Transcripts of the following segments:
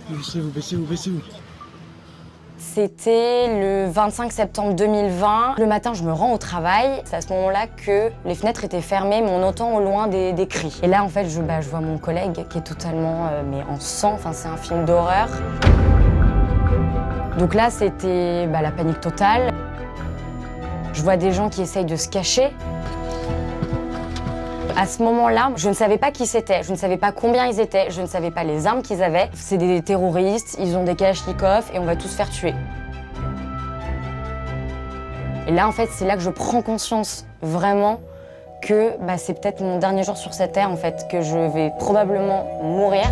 Baissez-vous, baissez-vous, baissez-vous. C'était le 25 septembre 2020. Le matin, je me rends au travail. C'est à ce moment-là que les fenêtres étaient fermées, mais on entend au loin des cris. Et là, en fait, je vois mon collègue qui est totalement mais en sang. Enfin, c'est un film d'horreur. Donc là, c'était la panique totale. Je vois des gens qui essayent de se cacher. À ce moment-là, je ne savais pas qui c'était, je ne savais pas combien ils étaient, je ne savais pas les armes qu'ils avaient. C'est des terroristes, ils ont des kalachnikovs et on va tous se faire tuer. Et là, en fait, c'est là que je prends conscience vraiment que c'est peut-être mon dernier jour sur cette terre, en fait, que je vais probablement mourir.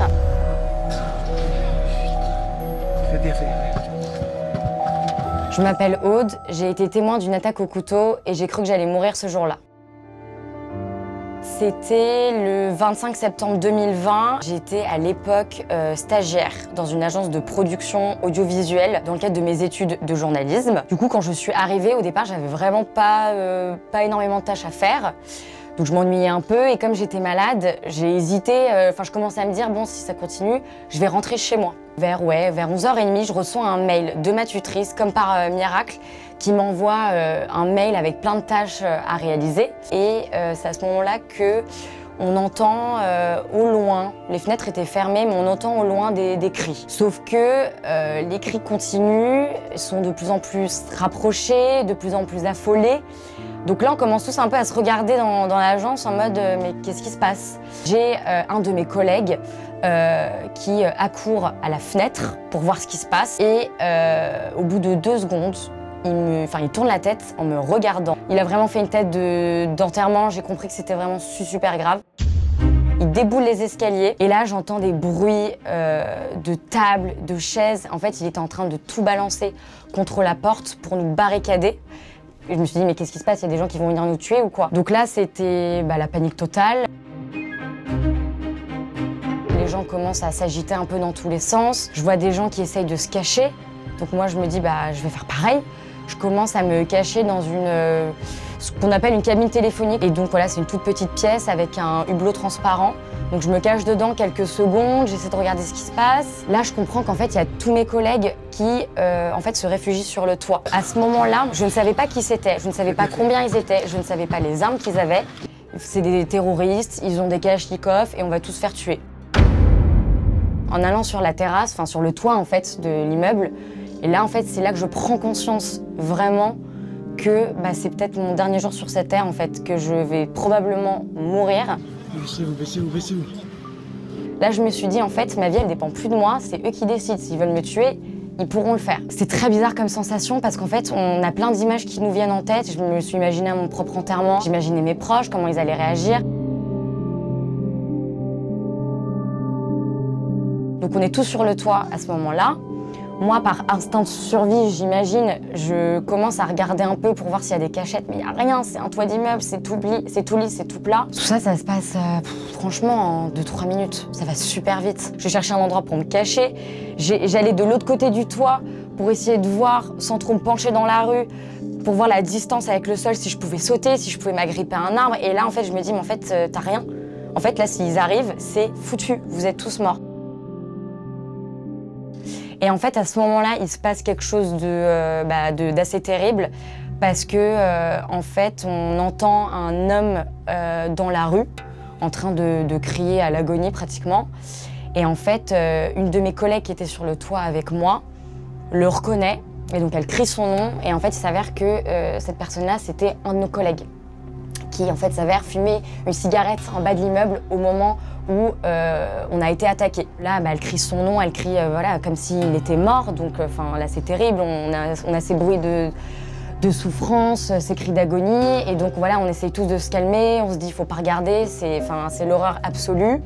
Faites gaffe. Je m'appelle Aude, j'ai été témoin d'une attaque au couteau et j'ai cru que j'allais mourir ce jour-là. C'était le 25 septembre 2020. J'étais à l'époque stagiaire dans une agence de production audiovisuelle dans le cadre de mes études de journalisme. Du coup, quand je suis arrivée, au départ, j'avais vraiment pas énormément de tâches à faire. Donc je m'ennuyais un peu et comme j'étais malade, j'ai hésité. Je commençais à me dire, bon, si ça continue, je vais rentrer chez moi. Vers 11h30, je reçois un mail de ma tutrice, comme par miracle, qui m'envoie un mail avec plein de tâches à réaliser. Et c'est à ce moment-là que on entend au loin, les fenêtres étaient fermées, mais on entend au loin des cris. Sauf que les cris continuent, sont de plus en plus rapprochés, de plus en plus affolés. Donc là, on commence tous un peu à se regarder dans l'agence en mode mais qu'est-ce qui se passe? J'ai un de mes collègues qui accourt à la fenêtre pour voir ce qui se passe et au bout de 2 secondes, il tourne la tête en me regardant. Il a vraiment fait une tête d'enterrement, j'ai compris que c'était vraiment super grave. Il déboule les escaliers et là j'entends des bruits de tables, de chaises. En fait, il était en train de tout balancer contre la porte pour nous barricader. Et je me suis dit mais qu'est-ce qui se passe? Il y a des gens qui vont venir nous tuer ou quoi? Donc là c'était la panique totale. Les gens commencent à s'agiter un peu dans tous les sens. Je vois des gens qui essayent de se cacher. Donc moi je me dis je vais faire pareil. Je commence à me cacher dans ce qu'on appelle une cabine téléphonique. Et donc voilà, c'est une toute petite pièce avec un hublot transparent. Donc je me cache dedans quelques secondes, j'essaie de regarder ce qui se passe. Là, je comprends qu'en fait, il y a tous mes collègues qui se réfugient sur le toit. À ce moment-là, je ne savais pas qui c'était, je ne savais pas combien ils étaient, je ne savais pas les armes qu'ils avaient. C'est des terroristes, ils ont des kalachnikovs et on va tous se faire tuer. En allant sur la terrasse, sur le toit en fait de l'immeuble, et là en fait c'est là que je prends conscience vraiment que c'est peut-être mon dernier jour sur cette terre en fait, que je vais probablement mourir. Baissez-vous, baissez-vous, baissez-vous. Là je me suis dit en fait ma vie elle dépend plus de moi, c'est eux qui décident. S'ils veulent me tuer, ils pourront le faire. C'est très bizarre comme sensation parce qu'en fait on a plein d'images qui nous viennent en tête. Je me suis imaginé à mon propre enterrement, j'imaginais mes proches, comment ils allaient réagir. Donc on est tous sur le toit à ce moment-là. Moi, par instinct de survie, j'imagine, je commence à regarder un peu pour voir s'il y a des cachettes, mais il n'y a rien, c'est un toit d'immeuble, c'est tout lisse, c'est tout plat. Tout ça, ça se passe franchement en 2-3 minutes. Ça va super vite. Je cherchais un endroit pour me cacher. J'allais de l'autre côté du toit pour essayer de voir, sans trop me pencher dans la rue, pour voir la distance avec le sol, si je pouvais sauter, si je pouvais m'agripper à un arbre. Et là, en fait, je me dis, mais en fait, t'as rien. En fait, là, s'ils arrivent, c'est foutu, vous êtes tous morts. Et en fait, à ce moment-là, il se passe quelque chose d'assez terrible parce que, en fait, on entend un homme dans la rue en train de crier à l'agonie pratiquement. Et en fait, une de mes collègues qui était sur le toit avec moi le reconnaît et donc elle crie son nom. Et en fait, il s'avère que cette personne-là, c'était un de nos collègues qui, en fait, s'avère fumer une cigarette en bas de l'immeuble au moment où on a été attaqué. Là, elle crie son nom, elle crie comme s'il était mort. Donc là, c'est terrible. On a ces bruits de souffrance, ces cris d'agonie. Et donc voilà, on essaye tous de se calmer. On se dit, il faut pas regarder. C'est l'horreur absolue.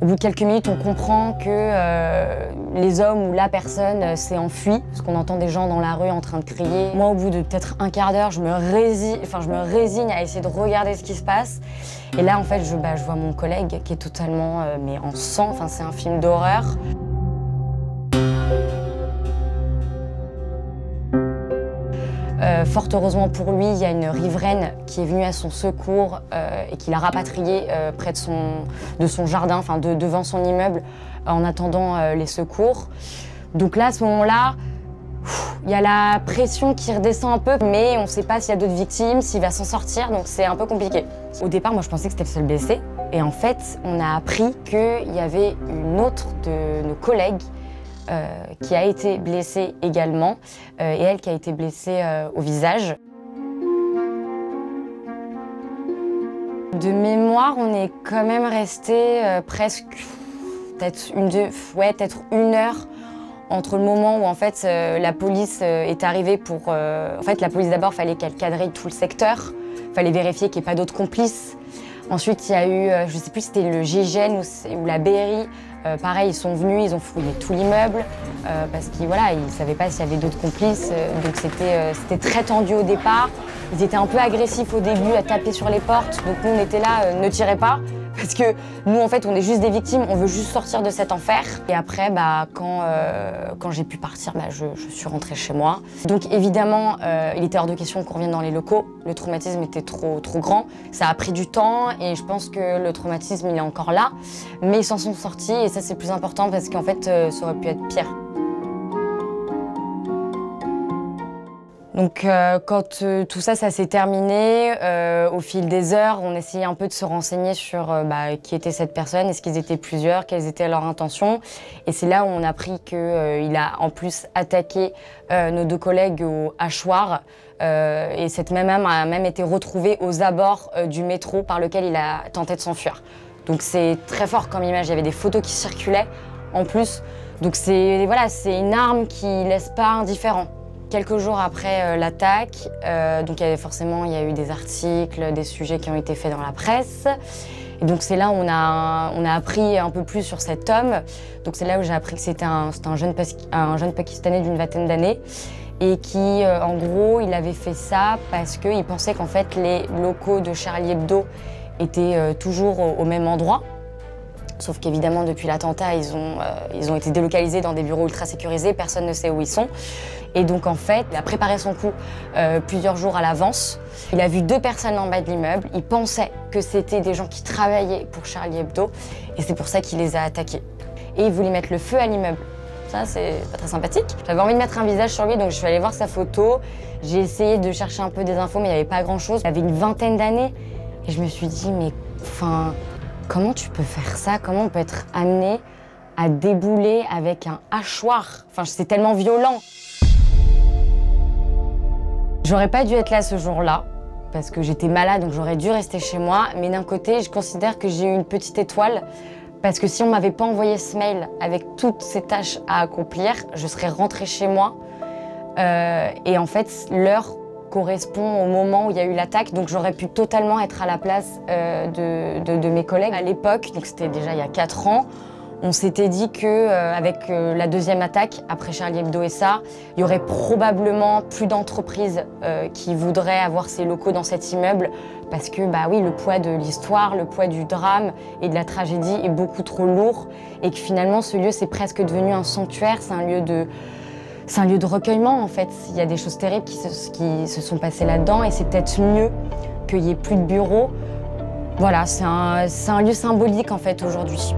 Au bout de quelques minutes, on comprend que les hommes ou la personne s'est enfuie, parce qu'on entend des gens dans la rue en train de crier. Moi, au bout de peut-être un quart d'heure, je me résigne à essayer de regarder ce qui se passe. Et là, en fait, je vois mon collègue qui est totalement mais en sang. C'est un film d'horreur. Fort heureusement pour lui, il y a une riveraine qui est venue à son secours et qui l'a rapatrié près de son jardin, devant son immeuble, en attendant les secours. Donc là, à ce moment-là, il y a la pression qui redescend un peu, mais on ne sait pas s'il y a d'autres victimes, s'il va s'en sortir, donc c'est un peu compliqué. Au départ, moi je pensais que c'était le seul blessé, et en fait, on a appris qu'il y avait une autre de nos collègues qui a été blessée également, et elle qui a été blessée au visage. De mémoire, on est quand même resté presque peut-être une heure entre le moment où en fait la police est arrivée pour... En fait, la police d'abord, fallait qu'elle quadrille tout le secteur, fallait vérifier qu'il n'y ait pas d'autres complices. Ensuite, il y a eu, je ne sais plus si c'était le GIGN ou la BRI. Pareil, ils sont venus, ils ont fouillé tout l'immeuble parce qu'ils ne savaient pas s'il y avait d'autres complices. Donc c'était très tendu au départ. Ils étaient un peu agressifs au début à taper sur les portes. Donc nous, on était là, ne tirez pas. Parce que nous, en fait, on est juste des victimes, on veut juste sortir de cet enfer. Et après, quand j'ai pu partir, je suis rentrée chez moi. Donc évidemment, il était hors de question qu'on revienne dans les locaux. Le traumatisme était trop grand. Ça a pris du temps et je pense que le traumatisme, il est encore là. Mais ils s'en sont sortis et ça, c'est le plus important parce qu'en fait, ça aurait pu être pire. Donc quand tout ça s'est terminé, au fil des heures, on essayait un peu de se renseigner sur qui était cette personne, est-ce qu'ils étaient plusieurs, quelles étaient leurs intentions. Et c'est là où on a appris qu'il a en plus attaqué nos deux collègues au hachoir. Et cette même âme a même été retrouvée aux abords du métro par lequel il a tenté de s'enfuir. Donc c'est très fort comme image, il y avait des photos qui circulaient en plus. Donc c'est une arme qui laisse pas indifférent. Quelques jours après l'attaque, donc il y a eu des articles, des sujets qui ont été faits dans la presse. Et donc c'est là où on a appris un peu plus sur cet homme. Donc c'est là où j'ai appris que c'était un jeune Pakistanais d'une vingtaine d'années et qui, en gros, il avait fait ça parce qu'il pensait qu'en fait les locaux de Charlie Hebdo étaient toujours au même endroit. Sauf qu'évidemment, depuis l'attentat, ils ont été délocalisés dans des bureaux ultra sécurisés, personne ne sait où ils sont. Et donc en fait, il a préparé son coup plusieurs jours à l'avance. Il a vu 2 personnes en bas de l'immeuble, il pensait que c'était des gens qui travaillaient pour Charlie Hebdo, et c'est pour ça qu'il les a attaqués. Et il voulait mettre le feu à l'immeuble. Ça, c'est pas très sympathique. J'avais envie de mettre un visage sur lui, donc je suis allée voir sa photo. J'ai essayé de chercher un peu des infos, mais il n'y avait pas grand-chose. Il avait une vingtaine d'années, et je me suis dit, mais comment tu peux faire ça? Comment on peut être amené à débouler avec un hachoir? C'est tellement violent. J'aurais pas dû être là ce jour-là, parce que j'étais malade, donc j'aurais dû rester chez moi. Mais d'un côté, je considère que j'ai eu une petite étoile, parce que si on m'avait pas envoyé ce mail avec toutes ces tâches à accomplir, je serais rentrée chez moi. Et en fait, l'heure correspond au moment où il y a eu l'attaque, donc j'aurais pu totalement être à la place de mes collègues. À l'époque, donc c'était déjà il y a 4 ans, on s'était dit qu'avec la deuxième attaque, après Charlie Hebdo et ça, il y aurait probablement plus d'entreprises qui voudraient avoir ces locaux dans cet immeuble parce que le poids de l'histoire, le poids du drame et de la tragédie est beaucoup trop lourd et que finalement ce lieu c'est presque devenu un sanctuaire, c'est un lieu de recueillement en fait. Il y a des choses terribles qui se sont passées là-dedans et c'est peut-être mieux qu'il n'y ait plus de bureaux. Voilà, c'est un lieu symbolique en fait aujourd'hui.